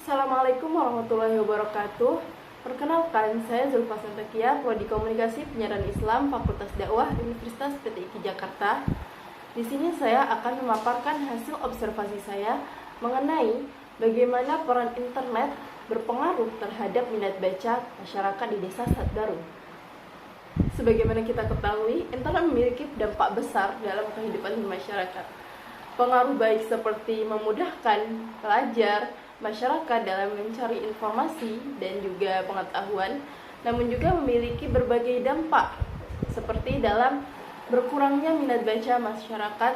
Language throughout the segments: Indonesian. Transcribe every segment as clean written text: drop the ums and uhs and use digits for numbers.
Assalamualaikum warahmatullahi wabarakatuh. Perkenalkan, saya Zulfa Santakia, Prodi Komunikasi Penyiaran Islam Fakultas Dakwah Universitas PTIQ Jakarta. Di sini saya akan memaparkan hasil observasi saya mengenai bagaimana peran internet berpengaruh terhadap minat baca masyarakat di Desa Selat Baru. Sebagaimana kita ketahui, internet memiliki dampak besar dalam kehidupan masyarakat. Pengaruh baik seperti memudahkan pelajar, masyarakat dalam mencari informasi dan juga pengetahuan, namun juga memiliki berbagai dampak seperti dalam berkurangnya minat baca masyarakat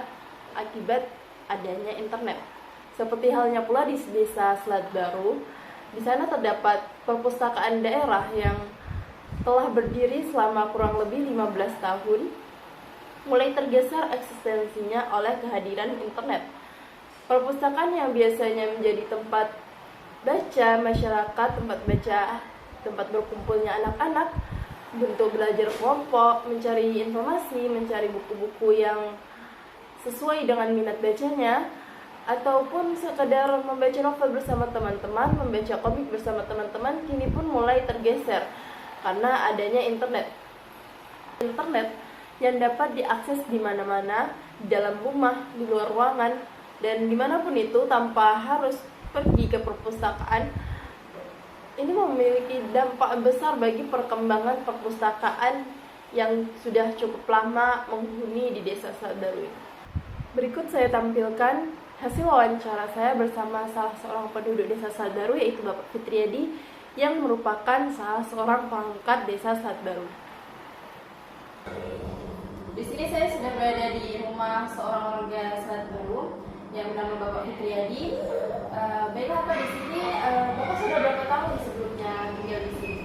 akibat adanya internet. Seperti halnya pula di Desa Selat Baru, di sana terdapat perpustakaan daerah yang telah berdiri selama kurang lebih 15 tahun, mulai tergeser eksistensinya oleh kehadiran internet. Perpustakaan yang biasanya menjadi tempat baca masyarakat, tempat berkumpulnya anak-anak untuk belajar kelompok, mencari informasi, mencari buku-buku yang sesuai dengan minat bacanya, ataupun sekedar membaca novel bersama teman-teman, membaca komik bersama teman-teman, kini pun mulai tergeser karena adanya internet. Internet yang dapat diakses di mana-mana, di dalam rumah, di luar ruangan, dan dimanapun itu tanpa harus pergi ke perpustakaan. Ini memiliki dampak besar bagi perkembangan perpustakaan yang sudah cukup lama menghuni di Desa Selat Baru. Berikut saya tampilkan hasil wawancara saya bersama salah seorang penduduk Desa Selat Baru, yaitu Bapak Fitriadi, yang merupakan salah seorang perangkat Desa Selat Baru. Di sini saya sudah berada di rumah seorang warga Selat Baru yang bernama Bapak Fitriadi. Baiklah Pak, di sini Bapak sudah berapa tahun sebelumnya tinggal di sini?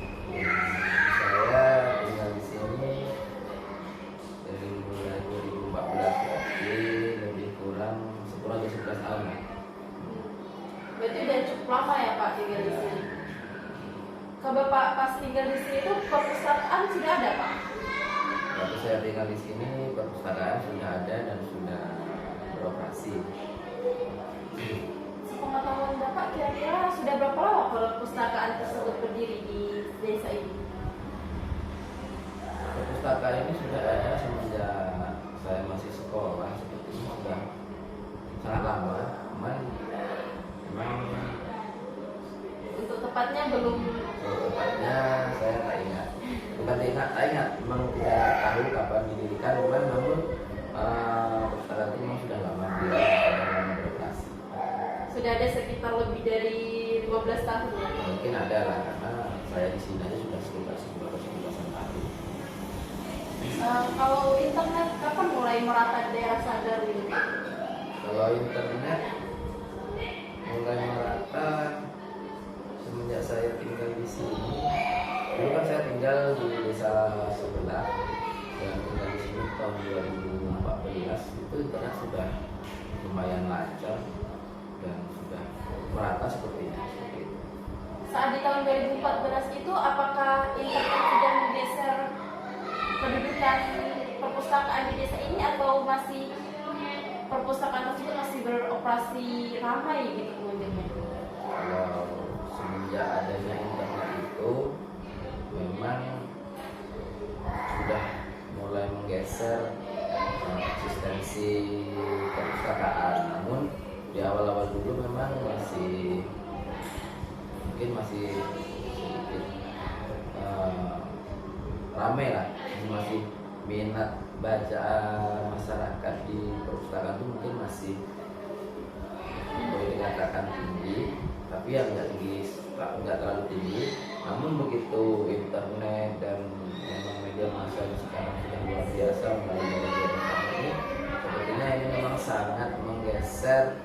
Saya tinggal di sini dari mulai 2014, berarti lebih kurang 11 tahun. Berarti udah cukup lama ya Pak tinggal di sini. Kalau Bapak pas tinggal di sini itu perpustakaan sudah ada Pak? Waktu saya tinggal di sini perpustakaan sudah ada dan sudah beroperasi. Sepengetahuan Bapak, kira-kira sudah berapa lama perpustakaan tersebut berdiri di desa ini? Perpustakaan ini sudah ada semenjak saya masih sekolah, seperti ini sudah sangat lama. Memang Untuk tepatnya belum. tepatnya saya tak ingat. Bukan tak ingat, memang tidak tahu kapan didirikan. Namun perpustakaan ini memang sudah lama beroperasi. Sudah ada sekitar lebih dari 15 tahun ya? Mungkin ada lah, karena saya di sini aja sudah sekitar 11 tahun. Kalau internet kapan mulai merata di daerah Sadar ini? Kalau internet mulai merata semenjak saya tinggal di sini. Dulu kan saya tinggal di desa sebelah, dan tinggal di sini tahun 2014. Itu internet sudah lumayan lancar dan sudah merata seperti itu. Saat di tahun 2014 itu, apakah internet sudah menggeser kedudukan perpustakaan di desa ini, atau masih perpustakaan tersebut masih beroperasi ramai gitu pengunjungnya? Kalau semenjak adanya internet itu memang sudah mulai menggeser eksistensi perpustakaan. Namun di awal-awal dulu memang masih sedikit ramai lah, masih minat baca masyarakat di perpustakaan itu mungkin masih boleh dikatakan tinggi, tapi yang nggak terlalu tinggi. Namun begitu internet dan memang media massa sekarang sudah luar biasa melalui media ini, sepertinya ini memang sangat menggeser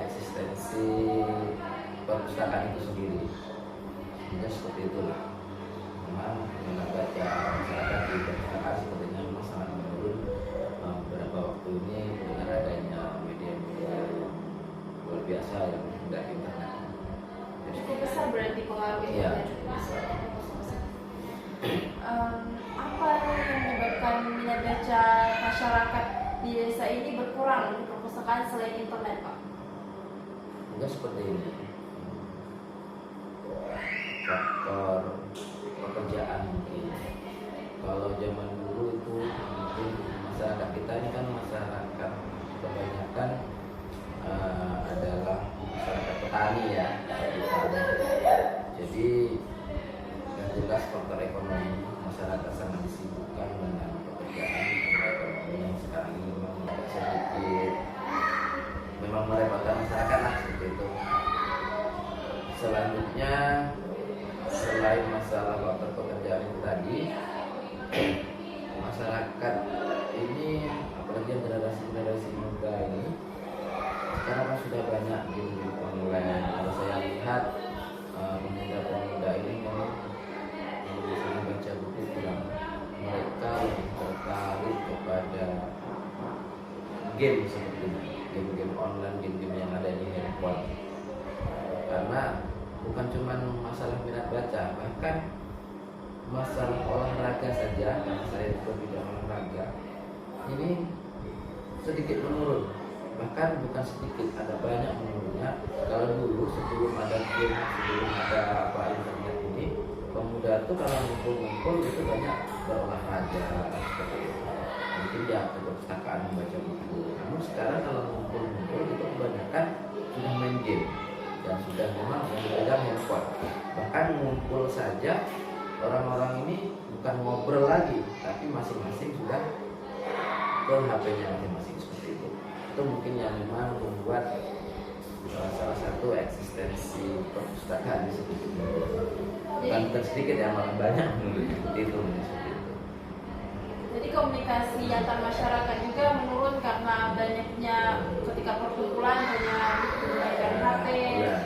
eksistensi perpustakaan itu sendiri. Sehingga seperti itulah, memang minat baca masyarakat di perpustakaan sepertinya memang sangat menurun beberapa waktu ini dengan adanya media-media luar biasa yang dari internet. Cukup besar berarti pengaruh Iya, internet. besar. Apa yang menyebabkan minat baca masyarakat di desa ini berkurang di perpustakaan selain internet Pak? Juga seperti ini. faktor pekerjaan mungkin. Kalau zaman dulu itu mungkin masyarakat kita ini kan masyarakat kebanyakan adalah masyarakat petani ya, jadi yang jelas faktor ekonomi masyarakat sangat disibukkan dengan pekerjaan. Ekonomi yang sekarang ini memang agak sedikit memang merepotkan masyarakat lah seperti itu. Selanjutnya selain masalah faktor pekerjaan itu tadi, masyarakat ini apalagi yang generasi muda ini sekarang kan sudah banyak game online. Kalau saya lihat pemuda-pemuda ini memang lebih sering baca buku kurang, mereka lebih tertarik kepada game seperti ini, game-game online, game-game yang ada di handphone. Karena bukan cuma masalah minat baca, bahkan masalah olahraga saja, karena saya juga bidang olahraga, ini sedikit menurun. Bahkan bukan sedikit, ada banyak menurunnya. Kalau dulu sebelum ada game, sebelum ada internet ini, pemuda itu kalau ngumpul-ngumpul itu banyak berolahraga seperti itu. Mungkin dia ke perpustakaan membaca buku. Namun sekarang kalau ngumpul-ngumpul itu kebanyakan sudah main game dan sudah memang memegang handphone. Bahkan ngumpul saja orang-orang ini bukan ngobrol lagi, tapi masing-masing sudah ke HP-nya masing-masing seperti itu. Itu mungkin yang memang membuat salah satu eksistensi perpustakaan di situ. Bukan sedikit ya, malah banyak seperti itu. Jadi komunikasi antar masyarakat juga menurun karena banyaknya ketika perkumpulan hanya menggunakan HP. Ya,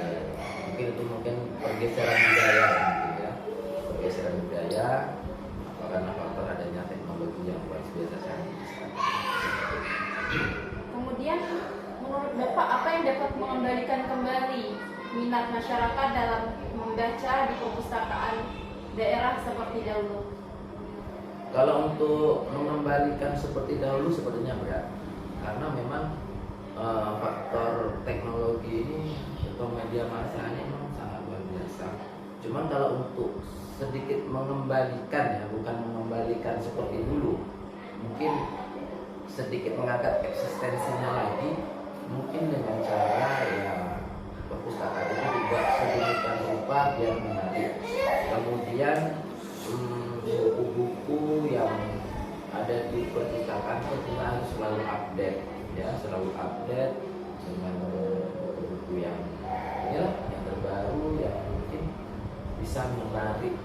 mungkin pergeseran budaya mungkin ya. Pergeseran budaya karena faktor adanya teknologi yang luar biasa sangat. Kemudian menurut Bapak apa yang dapat mengembalikan kembali minat masyarakat dalam membaca di perpustakaan daerah seperti dahulu? Kalau untuk mengembalikan seperti dahulu sepertinya berat, karena memang faktor teknologi ini atau media massa ini memang sangat luar biasa. Cuman kalau untuk sedikit mengembalikan ya, bukan mengembalikan seperti dulu, mungkin sedikit mengangkat eksistensinya lagi, mungkin dengan cara ya perpustakaan itu dibuat sedemikian rupa biar menarik. Kemudian buku-buku yang ada di perpustakaan itu harus selalu update ya, selalu update dengan buku-buku yang terbaru yang mungkin bisa menarik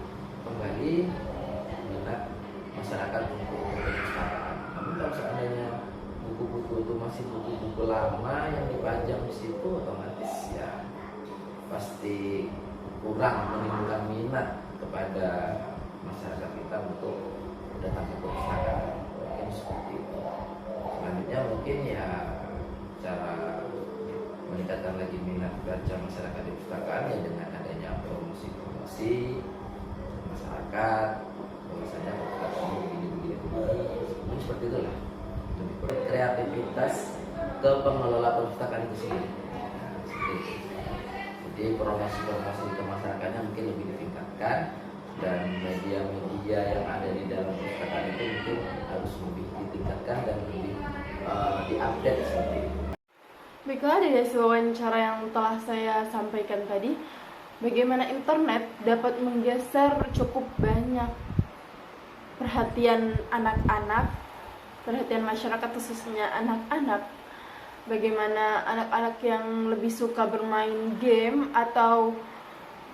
kembali minat masyarakat untuk perpustakaan. Namun kalau seandainya buku-buku itu masih buku-buku lama yang dipajang di situ, otomatis ya pasti kurang menimbulkan minat kepada masyarakat kita untuk datang ke perpustakaan. Mungkin seperti itu. Selanjutnya mungkin ya cara meningkatkan lagi minat baca masyarakat di perpustakaan ya dengan adanya promosi masyarakat, bahwasanya perpustakaan begini. Mungkin seperti itulah. Kreativitas ke pengelola perpustakaan itu sendiri. Jadi promosi ke masyarakatnya mungkin lebih ditingkatkan, dan media-media yang ada di dalam perpustakaan itu mungkin harus lebih ditingkatkan dan lebih diupdate seperti itu. Baiklah, dari hasil wawancara yang telah saya sampaikan tadi, bagaimana internet dapat menggeser cukup banyak perhatian anak-anak, perhatian masyarakat khususnya anak-anak. Bagaimana anak-anak yang lebih suka bermain game atau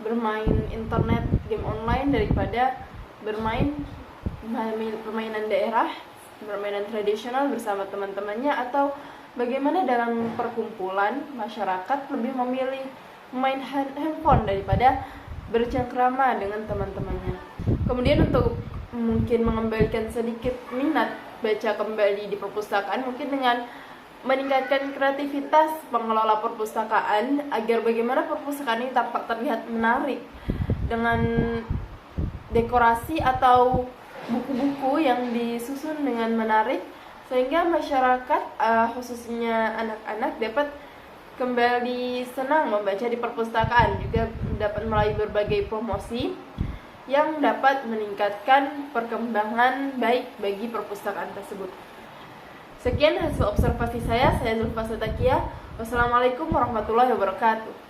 bermain internet, game online, daripada bermain permainan daerah, permainan tradisional bersama teman-temannya, atau bagaimana dalam perkumpulan masyarakat lebih memilih main handphone daripada bercengkrama dengan teman-temannya. Kemudian untuk mungkin mengembalikan sedikit minat baca kembali di perpustakaan, mungkin dengan meningkatkan kreativitas pengelola perpustakaan agar bagaimana perpustakaan ini tampak terlihat menarik dengan dekorasi atau buku-buku yang disusun dengan menarik, sehingga masyarakat khususnya anak-anak dapat kembali senang membaca di perpustakaan, juga dapat melalui berbagai promosi yang dapat meningkatkan perkembangan baik bagi perpustakaan tersebut. Sekian hasil observasi saya Zulfa Satakia. Wassalamualaikum warahmatullahi wabarakatuh.